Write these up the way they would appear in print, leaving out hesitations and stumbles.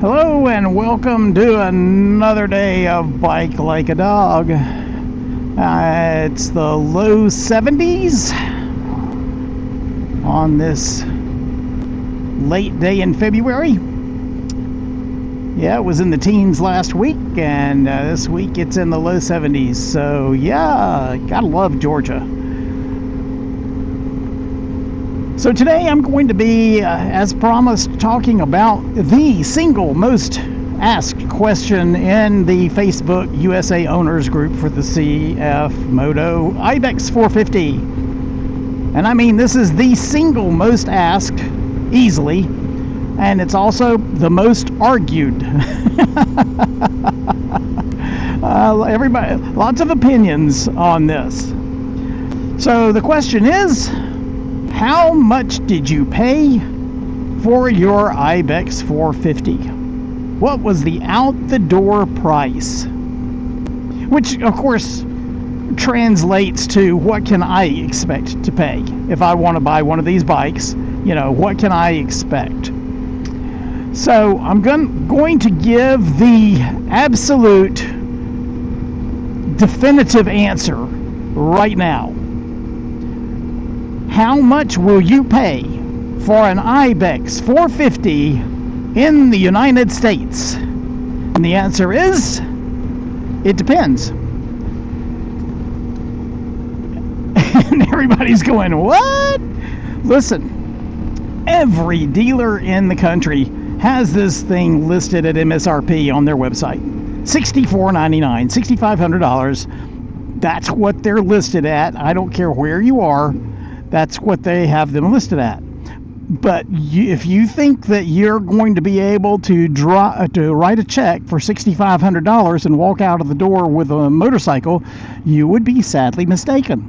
Hello and welcome to another day of Bike Like a Dog. It's the low 70s on this late day in February. Yeah, it was in the teens last week, and this week it's in the low 70s. So yeah, gotta love Georgia. So today I'm going to be, as promised, talking about the single most asked question in the Facebook USA Owners group for the CFMOTO Ibex 450. And I mean, this is the single most asked, easily, and it's also the most argued. Everybody, lots of opinions on this. So the question is, how much did you pay for your Ibex 450? What was the out-the-door price? Which, of course, translates to what can I expect to pay if I want to buy one of these bikes. You know, what can I expect? So I'm going to give the absolute definitive answer right now. How much will you pay for an Ibex 450 in the United States? And the answer is, it depends. And everybody's going, what? Listen, every dealer in the country has this thing listed at MSRP on their website. $64.99, $6,500. That's what they're listed at. I don't care where you are. That's what they have them listed at. But if you think that you're going to be able to write a check for $6,500 and walk out of the door with a motorcycle, you would be sadly mistaken.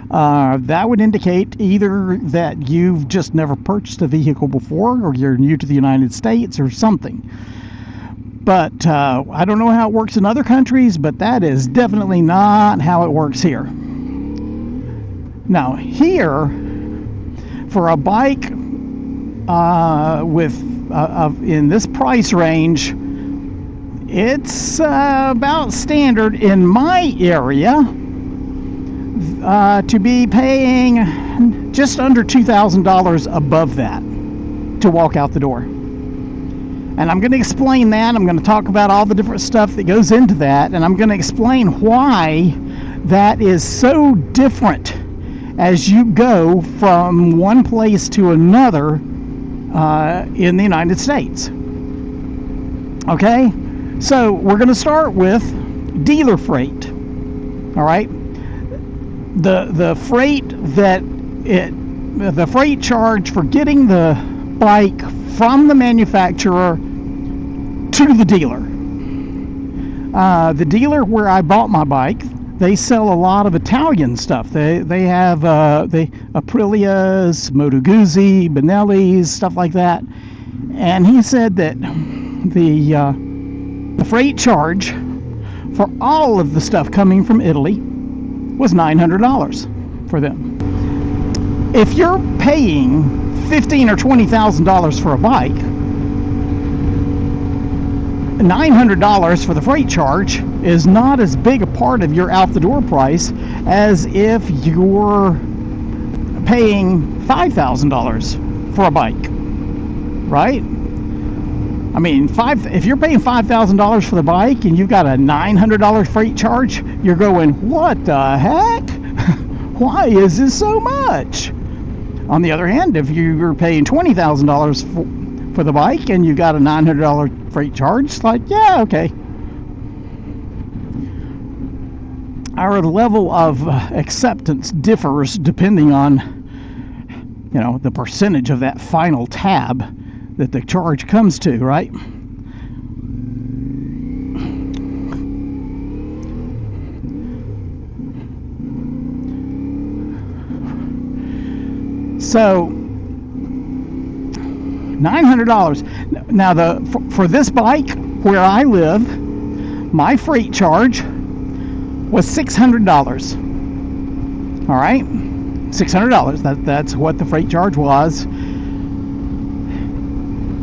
That would indicate either that you've just never purchased a vehicle before, or you're new to the United States, or something. But I don't know how it works in other countries, but that is definitely not how it works here. Now, here, for a bike in this price range, it's about standard in my area to be paying just under $2,000 above that to walk out the door. And I'm going to explain that. I'm going to talk about all the different stuff that goes into that, and I'm going to explain why that is so different as you go from one place to another in the United States. Okay? So we're going to start with dealer freight. All right? The freight charge for getting the bike from the manufacturer to the dealer. The dealer where I bought my bike, they sell a lot of Italian stuff. They have Aprilias, Moto Guzzi, Benellis, stuff like that. And he said that the freight charge for all of the stuff coming from Italy was $900 for them. If you're paying $15,000 or $20,000 for a bike, $900 for the freight charge is not as big a part of your out-the-door price as if you're paying $5,000 for a bike, right? I mean, if you're paying $5,000 for the bike and you've got a $900 freight charge, you're going, what the heck? Why is this so much? On the other hand, if you're paying $20,000 for the bike and you got a $900 freight charge, it's like, yeah, okay. Our level of acceptance differs depending on, you know, the percentage of that final tab that the charge comes to, right? So $900. Now, for this bike where I live, my freight charge was $600. All right, $600. That's what the freight charge was.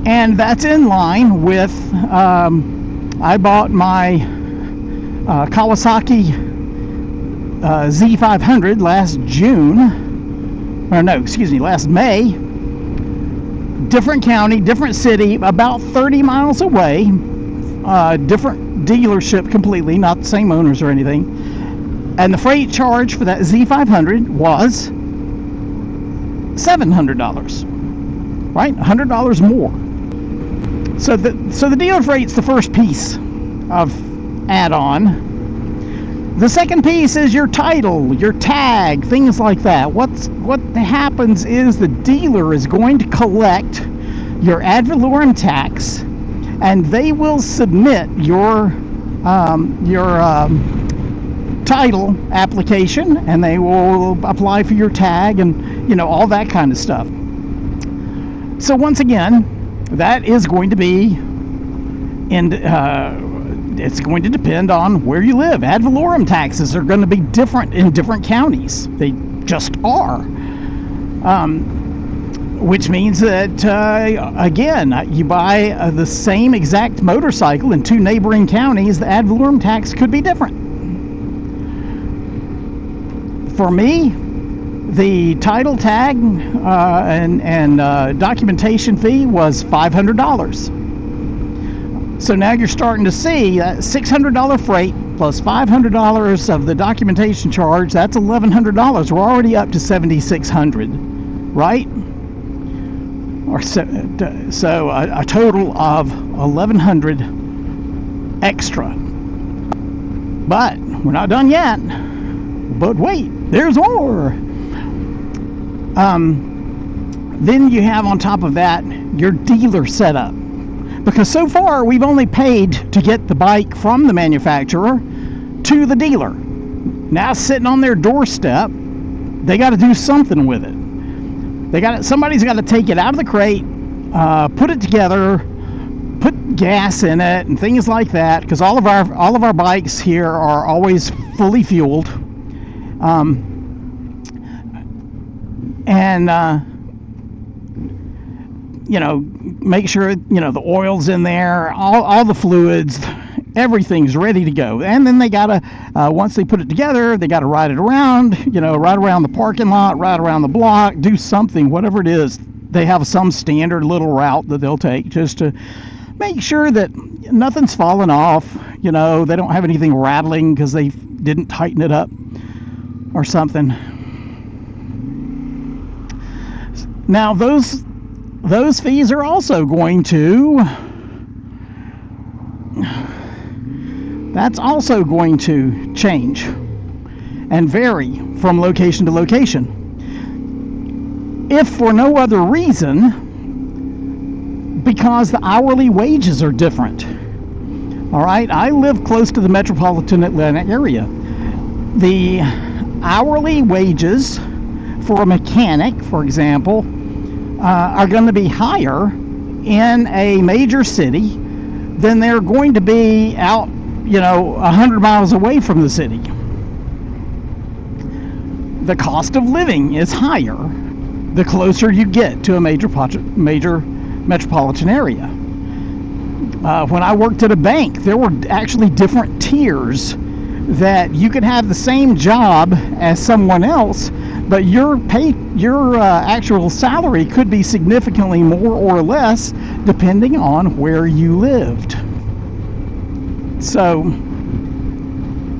And that's in line with, I bought my Kawasaki Z500 last last May. Different county, different city, about 30 miles away, different dealership completely, not the same owners or anything. And the freight charge for that Z500 was $700, right? $100 more. So the dealer freight's the first piece of add-on. The second piece is your title, your tag, things like that. What happens is the dealer is going to collect your ad valorem tax, and they will submit your title application, and they will apply for your tag, and all that kind of stuff. So once again, that is going to be it's going to depend on where you live. Ad valorem taxes are going to be different in different counties. They just are. Which means that, again, you buy the same exact motorcycle in two neighboring counties, the ad valorem tax could be different. For me, the title tag and documentation fee was $500. So now you're starting to see that $600 freight plus $500 of the documentation charge, that's $1,100. We're already up to $7,600, right? Or so a total of $1,100 extra. But we're not done yet. But wait, there's more. Then you have on top of that your dealer setup. Because so far we've only paid to get the bike from the manufacturer to the dealer. Now sitting on their doorstep, they got to do something with it. Somebody's got to take it out of the crate, put it together, put gas in it, and things like that. Because all of our bikes here are always fully fueled, make sure the oil's in there, all the fluids, everything's ready to go. And then they gotta once they put it together, they gotta ride it around, right around the parking lot, right around the block, do something, whatever it is. They have some standard little route that they'll take just to make sure that nothing's falling off. They don't have anything rattling because they didn't tighten it up or something. Now those fees are also going to, that's also going to change and vary from location to location. If for no other reason, because the hourly wages are different. All right, I live close to the metropolitan Atlanta area. The hourly wages for a mechanic, for example, are going to be higher in a major city than they're going to be out, 100 miles away from the city. The cost of living is higher the closer you get to a major metropolitan area. When I worked at a bank, there were actually different tiers that you could have the same job as someone else, but your actual salary could be significantly more or less depending on where you lived. So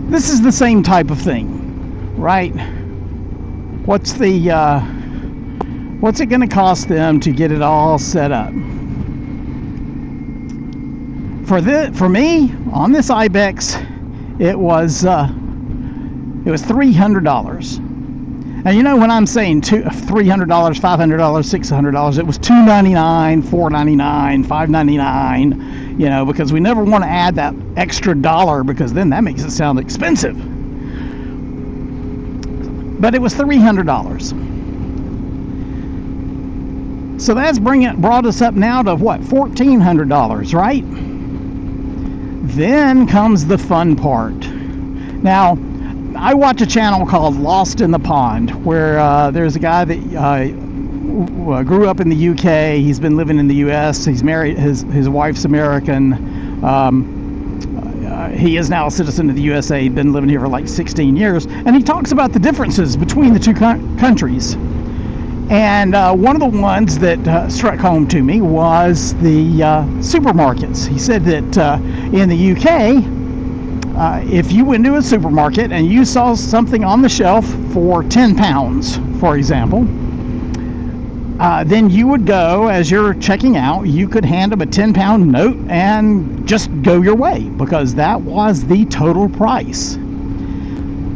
this is the same type of thing, right? What's it going to cost them to get it all set up? For me on this Ibex, it was $300. And when I'm saying $300, $500, $600, it was $299, $499, $599, because we never want to add that extra dollar, because then that makes it sound expensive. But it was $300. So that's brought us up now to what, $1,400, right? Then comes the fun part. Now, I watch a channel called Lost in the Pond, where there's a guy that grew up in the UK. He's been living in the US. He's married. His wife's American. He is now a citizen of the USA. He'd been living here for like 16 years. And he talks about the differences between the two countries. And one of the ones that struck home to me was the supermarkets. He said that in the UK, if you went to a supermarket and you saw something on the shelf for £10, for example, then you would go, as you're checking out, you could hand them a £10 note and just go your way, because that was the total price.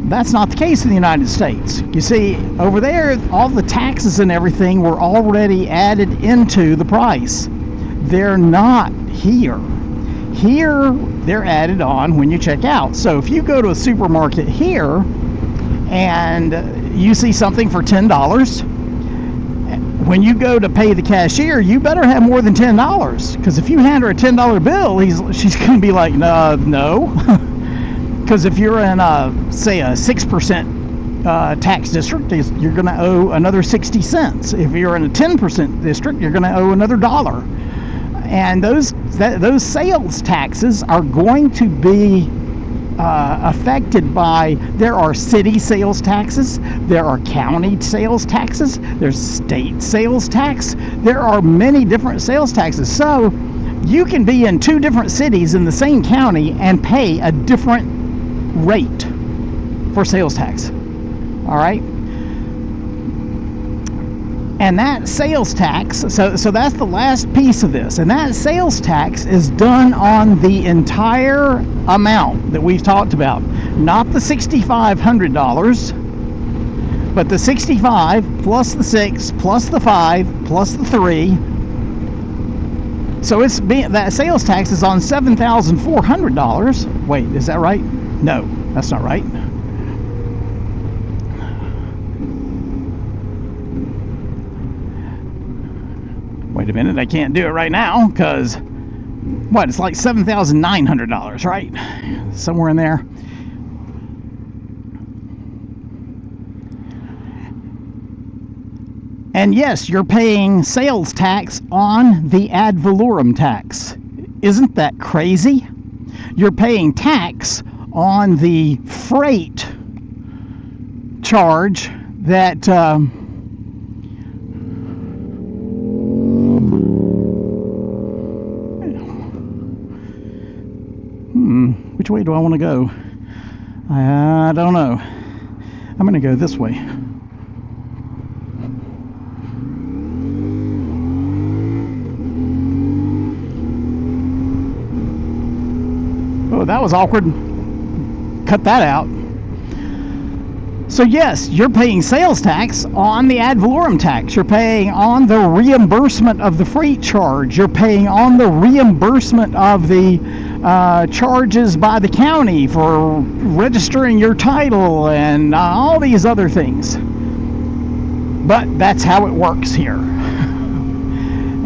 That's not the case in the United States. You see, over there, all the taxes and everything were already added into the price. They're not here. Here, they're added on when you check out. So if you go to a supermarket here and you see something for $10, when you go to pay the cashier, you better have more than $10, because if you hand her a $10 bill, she's going to be like, no. Because if you're in, say, a 6% tax district, you're going to owe another 60 cents. If you're in a 10% district, you're going to owe another $1. And those sales taxes are going to be affected by, there are city sales taxes, there are county sales taxes, there's state sales tax, there are many different sales taxes. So you can be in two different cities in the same county and pay a different rate for sales tax. All right? And that sales tax, so that's the last piece of this, and that sales tax is done on the entire amount that we've talked about, not the $6,500, but the 65 plus the 6 plus the 5 plus the 3. So that sales tax is on $7,400. Wait, is that right? No, that's not right. Wait a minute, I can't do it right now, because it's like $7,900, right? Somewhere in there. And yes, you're paying sales tax on the ad valorem tax. Isn't that crazy? You're paying tax on the freight charge that which way do I want to go? I don't know. I'm going to go this way. Oh, that was awkward. Cut that out. So yes, you're paying sales tax on the ad valorem tax. You're paying on the reimbursement of the freight charge. You're paying on the reimbursement of the charges by the county for registering your title and all these other things. But that's how it works here.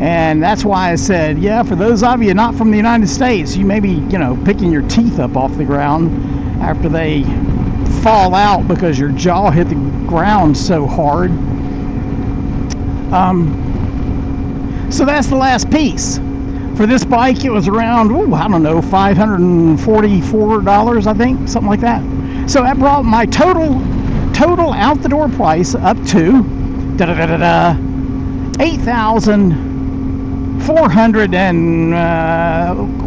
And that's why I said, yeah, for those of you not from the United States, you may be, picking your teeth up off the ground after they fall out because your jaw hit the ground so hard. So that's the last piece. For this bike, it was around, $544, I think, something like that. So that brought my total out the door price up to $8,400 and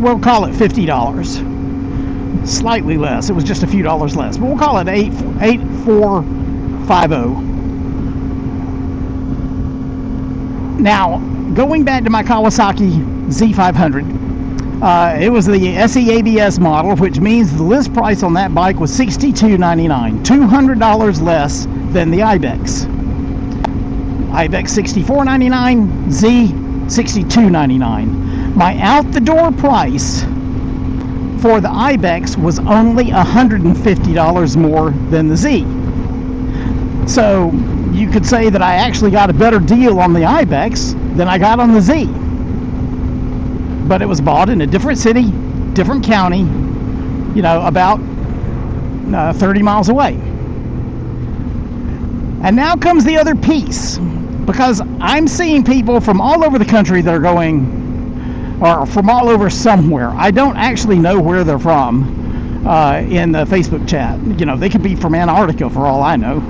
we'll call it $50. Slightly less. It was just a few dollars less, but we'll call it $8,450. Now, going back to my Kawasaki Z500, it was the SE-ABS model, which means the list price on that bike was $62.99, $200 less than the Ibex. Ibex $64.99, Z $62.99. My out-the-door price for the Ibex was only $150 more than the Z. So you could say that I actually got a better deal on the Ibex than I got on the Z. But it was bought in a different city, different county, about 30 miles away. And now comes the other piece. because I'm seeing people from all over the country that are going, or from all over somewhere. I don't actually know where they're from in the Facebook chat. You know, they could be from Antarctica for all I know.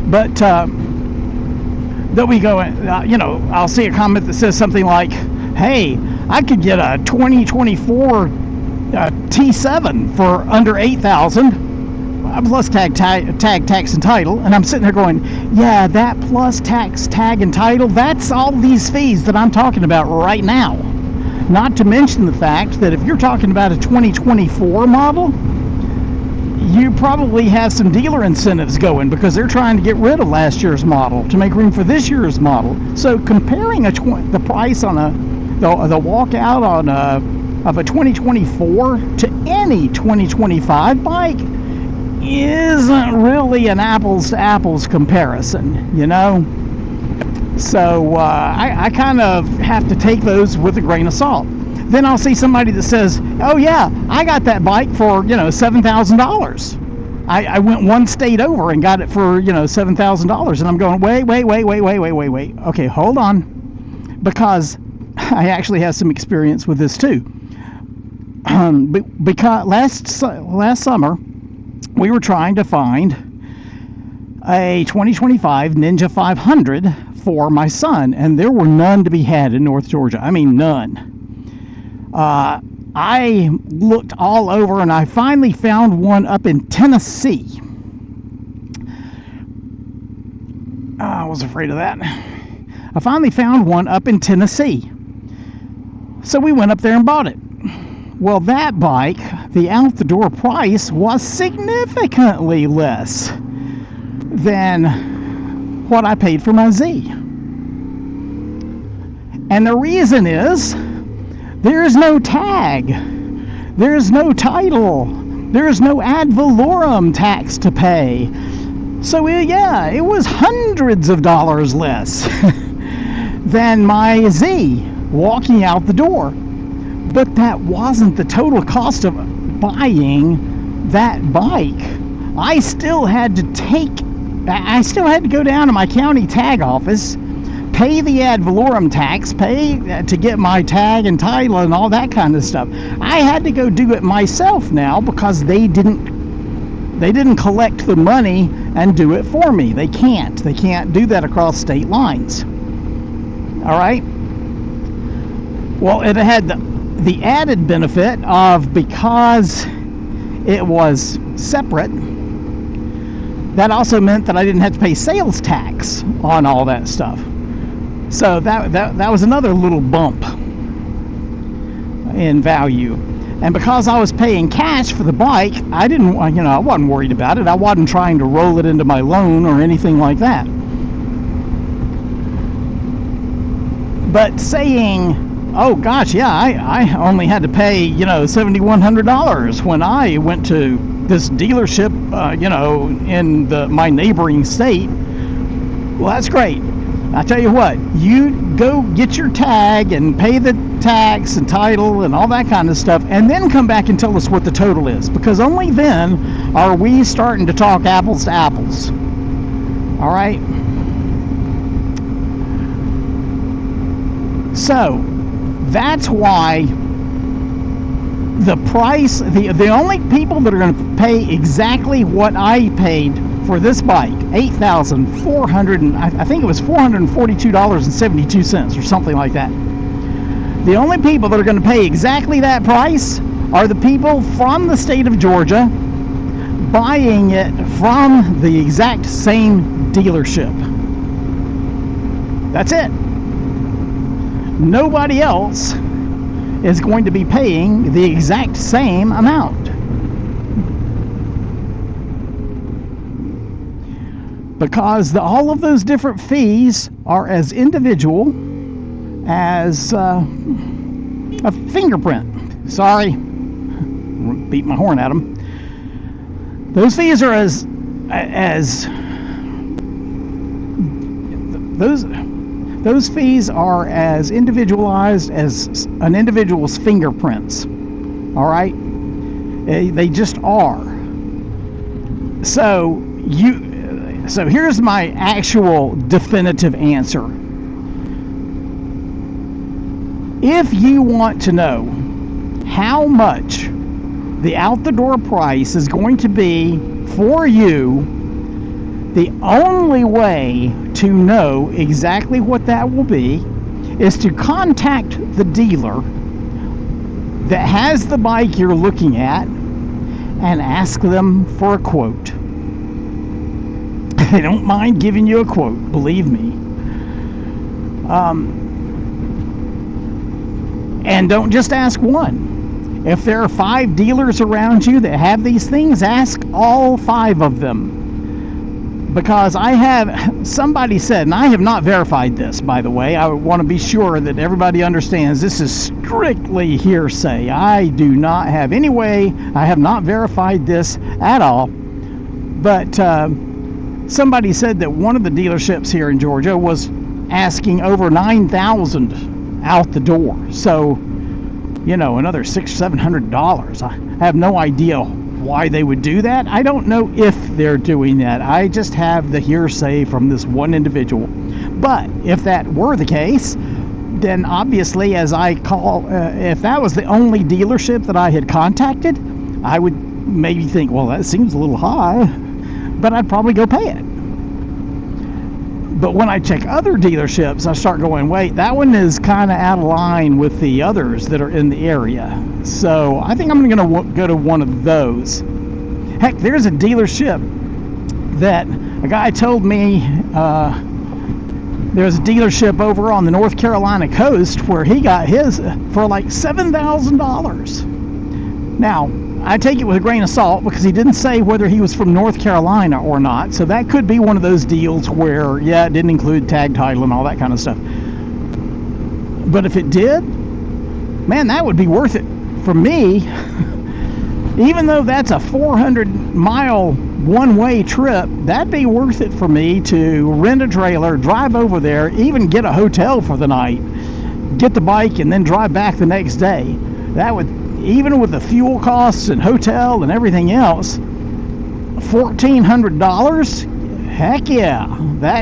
But then we go, you know, I'll see a comment that says something like, hey, I could get a 2024 T7 for under $8,000 plus tag, tax, and title. And I'm sitting there going, yeah, that plus tax, tag, and title, that's all these fees that I'm talking about right now. Not to mention the fact that if you're talking about a 2024 model, you probably have some dealer incentives going because they're trying to get rid of last year's model to make room for this year's model. So comparing the price on the walkout on of a 2024 to any 2025 bike isn't really an apples to apples comparison, you know. So I kind of have to take those with a grain of salt. Then I'll see somebody that says, oh yeah, I got that bike for, you know, $7,000. I went one state over and got it for, you know, $7,000. And I'm going, wait. Okay, hold on. Because I actually have some experience with this too. Because last summer, we were trying to find a 2025 Ninja 500 for my son, and there were none to be had in North Georgia. I mean, none. I looked all over, and I finally found one up in Tennessee. I was afraid of that. I finally found one up in Tennessee. So we went up there and bought it. Well, that bike, the out-the-door price was significantly less than what I paid for my Z. And the reason is, there's no tag, there's no title, there's no ad valorem tax to pay. So yeah, it was hundreds of dollars less than my Z walking out the door. But that wasn't the total cost of buying that bike. I still had to go down to my county tag office, pay the ad valorem tax, pay to get my tag and title and all that kind of stuff. I had to go do it myself now because they didn't collect the money and do it for me. They can't do that across state lines. All right. Well, it had the added benefit of, because it was separate, that also meant that I didn't have to pay sales tax on all that stuff. So that was another little bump in value. And because I was paying cash for the bike, I wasn't worried about it. I wasn't trying to roll it into my loan or anything like that. But saying, oh gosh, yeah, I only had to pay, $7,100 when I went to this dealership, in my neighboring state. Well, that's great. I tell you what, you go get your tag and pay the tax and title and all that kind of stuff, and then come back and tell us what the total is, because only then are we starting to talk apples to apples. All right? So that's why the price, the only people that are going to pay exactly what I paid for this bike, $8,400, I think it was $442.72 or something like that. The only people that are going to pay exactly that price are the people from the state of Georgia buying it from the exact same dealership. That's it. Nobody else is going to be paying the exact same amount. Because all of those different fees are as individual as a fingerprint. Sorry, beat my horn at them. Those fees are those fees are as individualized as an individual's fingerprints. All right, they just are. So So here's my actual definitive answer. If you want to know how much the out-the-door price is going to be for you, the only way to know exactly what that will be is to contact the dealer that has the bike you're looking at and ask them for a quote. They don't mind giving you a quote, believe me. And don't just ask one. If there are 5 dealers around you that have these things, ask all 5 of them. Because somebody said, and I have not verified this, by the way. I want to be sure that everybody understands this is strictly hearsay. I have not verified this at all. But somebody said that one of the dealerships here in Georgia was asking over $9,000 out the door. So, another $600-700. I have no idea why they would do that. I don't know if they're doing that. I just have the hearsay from this one individual. But if that were the case, then obviously, if that was the only dealership that I had contacted, I would maybe think, well, that seems a little high, but I'd probably go pay it. But when I check other dealerships, I start going, wait, that one is kind of out of line with the others that are in the area. So I think I'm going to go to one of those. Heck, there's a dealership that a guy told me there's a dealership over on the North Carolina coast where he got his for like $7,000. Now, I take it with a grain of salt because he didn't say whether he was from North Carolina or not. So that could be one of those deals where, yeah, it didn't include tag title and all that kind of stuff. But if it did, man, that would be worth it for me. Even though that's a 400-mile one-way trip, that'd be worth it for me to rent a trailer, drive over there, even get a hotel for the night, get the bike, and then drive back the next day. That would, even with the fuel costs and hotel and everything else, $1,400, heck yeah,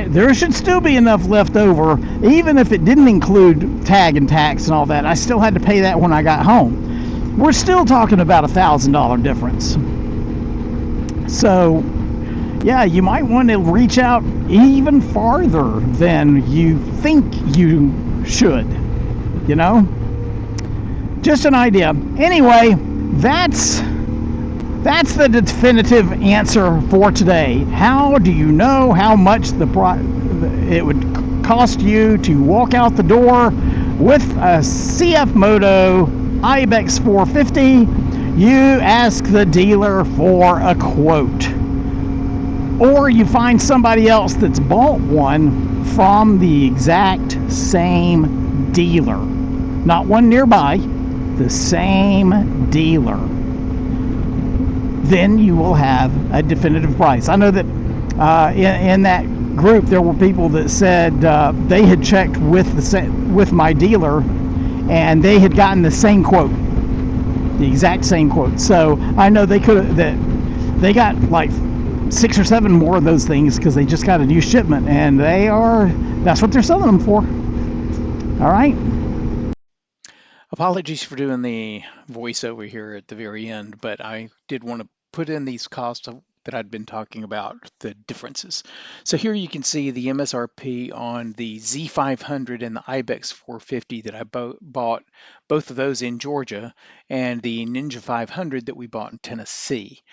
there should still be enough left over. Even if it didn't include tag and tax and all that, I still had to pay that when I got home. We're still talking about $1,000 difference. So yeah, you might want to reach out even farther than you think you should, just an idea. Anyway, that's the definitive answer for today. How do you know how much it would cost you to walk out the door with a CFMOTO Ibex 450? You ask the dealer for a quote, or you find somebody else that's bought one from the exact same dealer, not one nearby, the same dealer. Then you will have a definitive price. I know that in that group there were people that said they had checked with my dealer and they had gotten the same quote, the exact same quote. So I know they got like 6 or 7 more of those things because they just got a new shipment, and that's what they're selling them for. All right. Apologies for doing the voiceover here at the very end, but I did want to put in these costs that I'd been talking about, the differences. So here you can see the MSRP on the Z500 and the Ibex 450 that I bought, both of those in Georgia, and the Ninja 500 that we bought in Tennessee.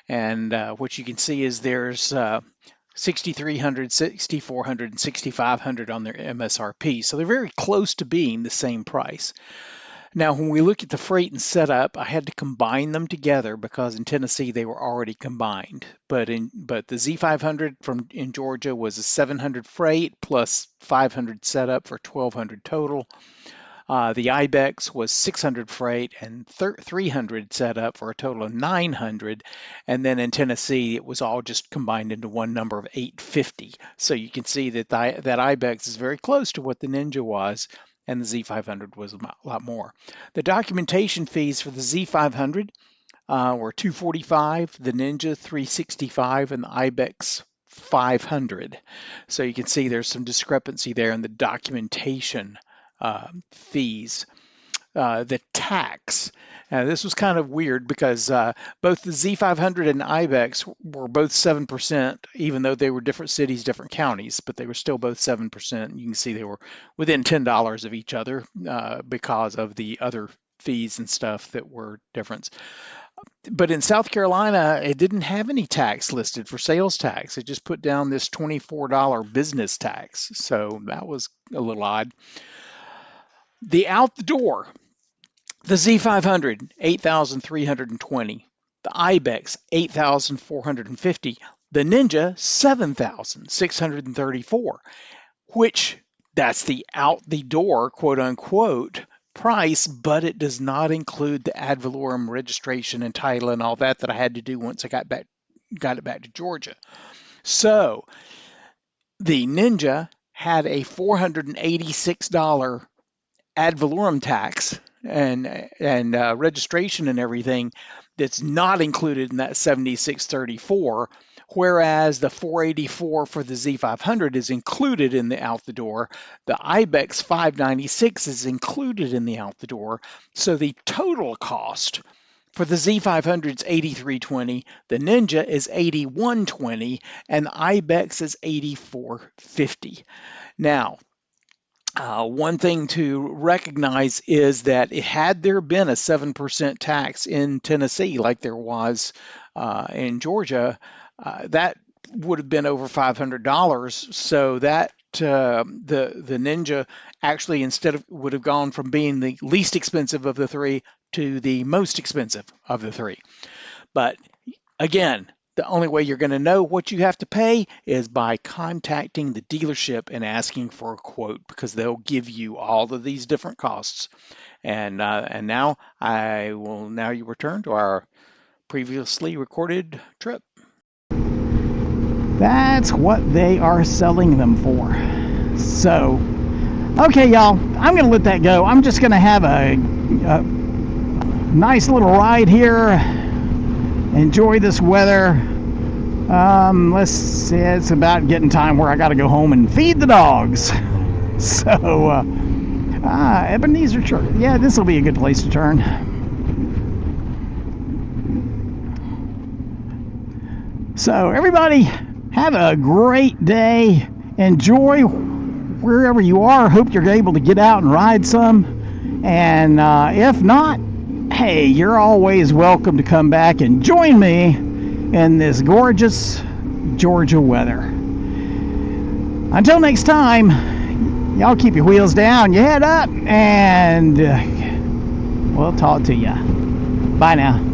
And what you can see is there's 6,300, 6,400, and 6,500 on their MSRP. So they're very close to being the same price. Now, when we look at the freight and setup, I had to combine them together because in Tennessee they were already combined. But the Z500 in Georgia was a 700 freight plus 500 setup for 1,200 total. The Ibex was 600 freight and 300 setup for a total of 900. And then in Tennessee, it was all just combined into one number of 850. So you can see that that Ibex is very close to what the Ninja was, and the Z500 was a lot more. The documentation fees for the Z500 were $245, the Ninja $365, and the Ibex 500. So you can see there's some discrepancy there in the documentation fees. The tax. This was kind of weird because both the Z500 and Ibex were both 7%, even though they were different cities, different counties, but they were still both 7%. You can see they were within $10 of each other because of the other fees and stuff that were different. But in South Carolina, it didn't have any tax listed for sales tax. It just put down this $24 business tax. So that was a little odd. The out the door, the Z500, 8,320. The Ibex, 8,450. The Ninja, 7,634, which that's the out the door, quote unquote, price, but it does not include the ad valorem registration and title and all that I had to do once I got it back to Georgia. So the Ninja had a $486 ad valorem tax and registration and everything that's not included in that 7634, whereas the 484 for the Z500 is included in the out the door. The Ibex 596 is included in the out the door. So the total cost for the Z500 is $83.20, the Ninja is $81.20, and the Ibex is $84.50. Now, one thing to recognize is that had there been a 7% tax in Tennessee like there was in Georgia, that would have been over $500. So that the Ninja actually would have gone from being the least expensive of the three to the most expensive of the three. But again, the only way you're going to know what you have to pay is by contacting the dealership and asking for a quote, because they'll give you all of these different costs. And now you return to our previously recorded trip. That's what they are selling them for. So, okay, y'all, I'm going to let that go. I'm just going to have a nice little ride here. Enjoy this weather. Let's see, it's about getting time where I got to go home and feed the dogs. So, Ebenezer Church. Yeah, this will be a good place to turn. So, everybody, have a great day. Enjoy wherever you are. Hope you're able to get out and ride some. And if not, hey, you're always welcome to come back and join me in this gorgeous Georgia weather. Until next time, y'all keep your wheels down, your head up, and we'll talk to you. Bye now.